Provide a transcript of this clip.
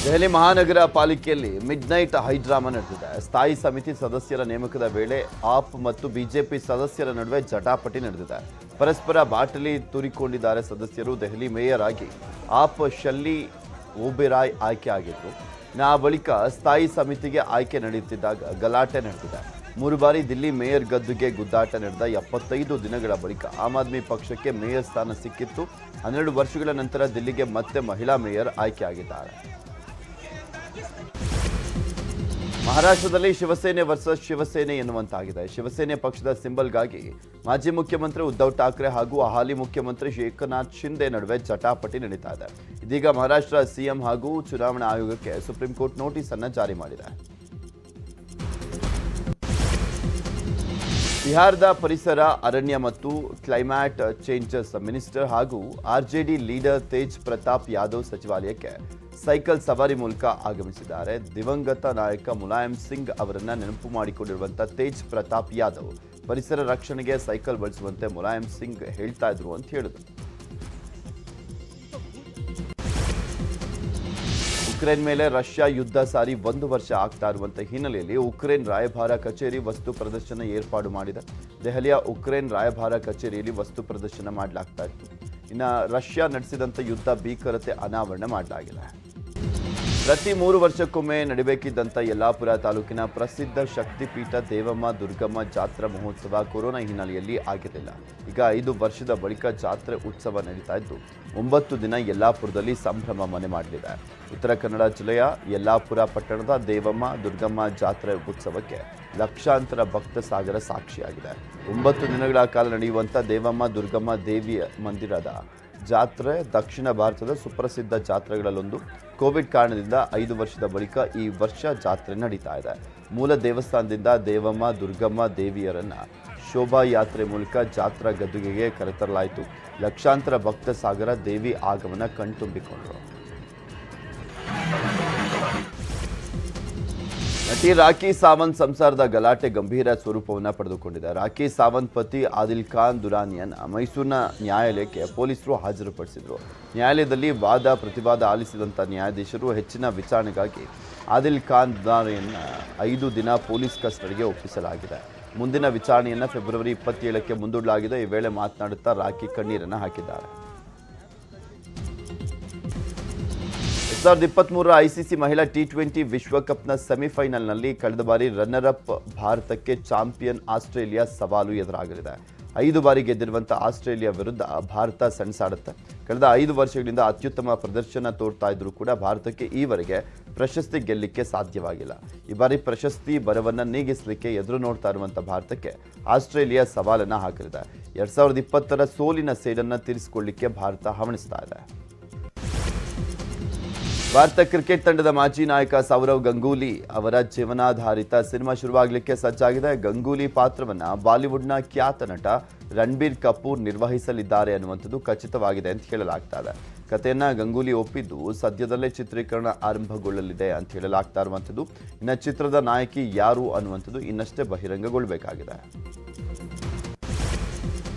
ದೆಹಲಿ ಮಹಾನಗರ ಪಾಲಿಕೆಯಲ್ಲಿ midnight high drama ನಡೆದಿದೆ. ಸ್ಥಾಯಿ ಸಮಿತಿ ಸದಸ್ಯರ ನೇಮಕದ ವೇಳೆ ಆಪ್ ಮತ್ತು ಬಿಜೆಪಿ ಸದಸ್ಯರ ನಡುವೆ ಜಟಾಪಟಿ ನಡೆದಿದೆ. ಪರಸ್ಪರ ಬಾಟಲಿ ತೂರಿಕೊಂಡಿದ್ದಾರೆ ಸದಸ್ಯರು. ದೆಹಲಿ ಮೇಯರ್ ಆಗಿ ಆಪ್ ಶಲ್ಲಿ ಓಬೆರಾಯ್ ಆಯ್ಕೆ ಆಗಿದ್ರು. ಆ ಬಳಿಕ ಸ್ಥಾಯಿ ಸಮಿತಿಗೆ ಆಯ್ಕೆ ನಡೆಯುತ್ತಿದ್ದಾಗ ಗಲಾಟೆ ನಡೆದಿದೆ. 3 ಬಾರಿ ದಿಲ್ಲಿ ಮೇಯರ್ ಗದ್ದುಗೆ ಗುದ್ದಾಟ ನಡೆದ 75 ದಿನಗಳ ಬಳಿಕ ಆಮ್ ಆದ್ಮಿ ಪಕ್ಷಕ್ಕೆ ಮೇಯರ್ ಸ್ಥಾನ ಸಿಕ್ಕಿತ್ತು. 12 ವರ್ಷಗಳ ನಂತರ ದಿಲ್ಲಿಗೆ ಮತ್ತೆ ಮಹಿಳಾ ಮೇಯರ್ ಆಯ್ಕೆಯಾಗಿದ್ದಾರೆ. ಮಹಾರಾಷ್ಟ್ರದಲ್ಲಿ ಶಿವಸೇನೆ ವರ್ಸಸ್ ಶಿವಸೇನೆ ಎನ್ನುವಂತಾಗಿದೆ. ಶಿವಸೇನೆ ಪಕ್ಷದ ಸಿಂಬಲ್ಗಾಗಿ ಮಾಜಿ ಮುಖ್ಯಮಂತ್ರಿ ಉದ್ಧವ್ ಠಾಕ್ರೆ ಹಾಗೂ ಹಾಲಿ ಮುಖ್ಯಮಂತ್ರಿ ಏಕನಾಥ್ ಶಿಂದೆ ನಡುವೆ ಜಟಾಪಟಿ ನಡೀತಾ ಇದೆ. ಇದೀಗ ಮಹಾರಾಷ್ಟ್ರ ಸಿಎಂ ಹಾಗೂ ಚುನಾವಣಾ ಆಯೋಗಕ್ಕೆ ಸುಪ್ರೀಂ ಕೋರ್ಟ್ ನೋಟಿಸ್ ಅನ್ನು ಜಾರಿ ಮಾಡಿದೆ. ಬಿಹಾರದ ಪರಿಸರ, ಅರಣ್ಯ ಮತ್ತು ಕ್ಲೈಮ್ಯಾಟ್ ಚೇಂಜಸ್ ಮಿನಿಸ್ಟರ್ ಹಾಗೂ ಆರ್ಜೆಡಿ ಲೀಡರ್ ತೇಜ್ ಪ್ರತಾಪ್ ಯಾದವ್ ಸಚಿವಾಲಯಕ್ಕೆ ಸೈಕಲ್ ಸವಾರಿ ಮೂಲಕ ಆಗಮಿಸಿದ್ದಾರೆ. ದಿವಂಗತ ನಾಯಕ ಮುಲಾಯಂ ಸಿಂಗ್ ಅವರನ್ನ ನೆನಪು ಮಾಡಿಕೊಂಡಿರುವಂತಹ ತೇಜ್ ಪ್ರತಾಪ್ ಯಾದವ್ ಪರಿಸರ ರಕ್ಷಣೆಗೆ ಸೈಕಲ್ ಬಳಸುವಂತೆ ಮುಲಾಯಂ ಸಿಂಗ್ ಹೇಳ್ತಾ ಇದ್ರು ಅಂತ ಹೇಳಿದ್ರು. ಉಕ್ರೇನ್ ಮೇಲೆ ರಷ್ಯಾ ಯುದ್ಧ ಸಾರಿ 1 ವರ್ಷ ಆಗ್ತಾ ಇರುವಂತಹ ಹಿನ್ನೆಲೆಯಲ್ಲಿ ಉಕ್ರೇನ್ ರಾಯಭಾರ ಕಚೇರಿ ವಸ್ತು ಪ್ರದರ್ಶನ ಏರ್ಪಾಡು ಮಾಡಿದೆ. ದೆಹಲಿಯ ಉಕ್ರೇನ್ ರಾಯಭಾರ ಕಚೇರಿಯಲ್ಲಿ ವಸ್ತು ಪ್ರದರ್ಶನ ಮಾಡಲಾಗ್ತಾ ಇತ್ತು. ಇನ್ನು ರಷ್ಯಾ ನಡೆಸಿದಂಥ ಯುದ್ಧ ಭೀಕರತೆ ಅನಾವರಣ ಮಾಡಲಾಗಿದೆ. ಪ್ರತಿ 3 ವರ್ಷಕ್ಕೊಮ್ಮೆ ನಡೆಯಬೇಕಿದ್ದಂಥ ಯಲ್ಲಾಪುರ ತಾಲೂಕಿನ ಪ್ರಸಿದ್ಧ ಶಕ್ತಿಪೀಠ ದೇವಮ್ಮ ದುರ್ಗಮ್ಮ ಜಾತ್ರಾ ಮಹೋತ್ಸವ ಕೊರೋನಾ ಹಿನ್ನೆಲೆಯಲ್ಲಿ ಆಗಿರಲಿಲ್ಲ. ಈಗ 5 ವರ್ಷದ ಬಳಿಕ ಜಾತ್ರೆ ಉತ್ಸವ ನಡೀತಾ ಇದ್ದು 9 ದಿನ ಯಲ್ಲಾಪುರದಲ್ಲಿ ಸಂಭ್ರಮ ಮನೆ ಮಾಡಲಿದೆ. ಉತ್ತರ ಕನ್ನಡ ಜಿಲ್ಲೆಯ ಯಲ್ಲಾಪುರ ಪಟ್ಟಣದ ದೇವಮ್ಮ ದುರ್ಗಮ್ಮ ಜಾತ್ರೆ ಉತ್ಸವಕ್ಕೆ ಲಕ್ಷಾಂತರ ಭಕ್ತ ಸಾಗರ ಸಾಕ್ಷಿಯಾಗಿದೆ. 9 ದಿನಗಳ ಕಾಲ ನಡೆಯುವಂಥ ದೇವಮ್ಮ ದುರ್ಗಮ್ಮ ದೇವಿಯ ಮಂದಿರದ ಜಾತ್ರೆ ದಕ್ಷಿಣ ಭಾರತದ ಸುಪ್ರಸಿದ್ಧ ಜಾತ್ರೆಗಳಲ್ಲೊಂದು. ಕೋವಿಡ್ ಕಾರಣದಿಂದ 5 ವರ್ಷದ ಬಳಿಕ ಈ ವರ್ಷ ಜಾತ್ರೆ ನಡೀತಾ ಇದೆ. ಮೂಲ ದೇವಸ್ಥಾನದಿಂದ ದೇವಮ್ಮ ದುರ್ಗಮ್ಮ ದೇವಿಯರನ್ನ ಶೋಭಾಯಾತ್ರೆ ಮೂಲಕ ಜಾತ್ರಾ ಗದ್ದುಗೆಗೆ ಕರೆತರಲಾಯಿತು. ಲಕ್ಷಾಂತರ ಭಕ್ತ ಸಾಗರ ದೇವಿ ಆಗಮನ ಕಣ್ತುಂಬಿಕೊಂಡರು. ನಟಿ ರಾಖಿ ಸಾವಂತ್ ಸಂಸಾರದ ಗಲಾಟೆ ಗಂಭೀರ ಸ್ವರೂಪವನ್ನು ಪಡೆದುಕೊಂಡಿದೆ. ರಾಖಿ ಸಾವಂತ್ ಪತಿ ಆದಿಲ್ ಖಾನ್ ದುರಾನಿಯನ್ನ ಮೈಸೂರಿನ ನ್ಯಾಯಾಲಯಕ್ಕೆ ಪೊಲೀಸರು ಹಾಜರುಪಡಿಸಿದರು. ನ್ಯಾಯಾಲಯದಲ್ಲಿ ವಾದ ಪ್ರತಿವಾದ ಆಲಿಸಿದಂಥ ನ್ಯಾಯಾಧೀಶರು ಹೆಚ್ಚಿನ ವಿಚಾರಣೆಗಾಗಿ ಆದಿಲ್ ಖಾನ್ ದುರಾನಿಯನ್ನ 5 ದಿನ ಪೊಲೀಸ್ ಕಸ್ಟಡಿಗೆ ಒಪ್ಪಿಸಲಾಗಿದೆ. ಮುಂದಿನ ವಿಚಾರಣೆಯನ್ನು ಫೆಬ್ರವರಿ 27ಕ್ಕೆ ಮುಂದೂಡಲಾಗಿದೆ. ಈ ವೇಳೆ ಮಾತನಾಡುತ್ತಾ ರಾಖಿ ಕಣ್ಣೀರನ್ನು ಹಾಕಿದ್ದಾರೆ. 2023 ಐಸಿಸಿ ಮಹಿಳಾ ಟಿ20 ವಿಶ್ವಕಪ್ನ ಸೆಮಿಫೈನಲ್ನಲ್ಲಿ ಕಳೆದ ಬಾರಿ ರನ್ನರ್ ಅಪ್ ಭಾರತಕ್ಕೆ ಚಾಂಪಿಯನ್ ಆಸ್ಟ್ರೇಲಿಯಾ ಸವಾಲು ಎದುರಾಗಲಿದೆ. 5 ಬಾರಿ ಗೆದ್ದಿರುವಂಥ ಆಸ್ಟ್ರೇಲಿಯಾ ವಿರುದ್ಧ ಭಾರತ ಸೆಣಸಾಡುತ್ತೆ. ಕಳೆದ 5 ವರ್ಷಗಳಿಂದ ಅತ್ಯುತ್ತಮ ಪ್ರದರ್ಶನ ತೋರ್ತಾ ಇದ್ರೂ ಕೂಡ ಭಾರತಕ್ಕೆ ಈವರೆಗೆ ಪ್ರಶಸ್ತಿ ಗೆಲ್ಲಲಿಕ್ಕೆ ಸಾಧ್ಯವಾಗಿಲ್ಲ. ಈ ಬಾರಿ ಪ್ರಶಸ್ತಿ ಬರವನ್ನು ನೀಗಿಸಲಿಕ್ಕೆ ಎದುರು ನೋಡ್ತಾ ಇರುವಂಥ ಭಾರತಕ್ಕೆ ಆಸ್ಟ್ರೇಲಿಯಾ ಸವಾಲನ್ನು ಹಾಕಲಿದೆ. 2020ರ ಸೋಲಿನ ಸೇಡನ್ನು ತೀರಿಸಿಕೊಳ್ಳಲಿಕ್ಕೆ ಭಾರತ ಹವಣಿಸ್ತಾ ಇದೆ. ಭಾರತ ಕ್ರಿಕೆಟ್ ತಂಡದ ಮಾಜಿ ನಾಯಕ ಸೌರವ್ ಗಂಗೂಲಿ ಅವರ ಜೀವನಾಧಾರಿತ ಸಿನಿಮಾ ಶುರುವಾಗಲಿಕ್ಕೆ ಸಜ್ಜಾಗಿದೆ. ಗಂಗೂಲಿ ಪಾತ್ರವನ್ನು ಬಾಲಿವುಡ್ನ ಖ್ಯಾತ ನಟ ರಣಬೀರ್ ಕಪೂರ್ ನಿರ್ವಹಿಸಲಿದ್ದಾರೆ ಅನ್ನುವಂಥದ್ದು ಖಚಿತವಾಗಿದೆ ಅಂತ ಹೇಳಲಾಗ್ತಾ ಇದೆ. ಕಥೆಯನ್ನ ಗಂಗೂಲಿ ಒಪ್ಪಿದ್ದು ಸದ್ಯದಲ್ಲೇ ಚಿತ್ರೀಕರಣ ಆರಂಭಗೊಳ್ಳಲಿದೆ ಅಂತ ಹೇಳಲಾಗ್ತಾ ಇರುವಂಥದ್ದು. ಇನ್ನು ಚಿತ್ರದ ನಾಯಕಿ ಯಾರು ಅನ್ನುವಂಥದ್ದು ಇನ್ನಷ್ಟೇ ಬಹಿರಂಗಗೊಳ್ಳಬೇಕಾಗಿದೆ.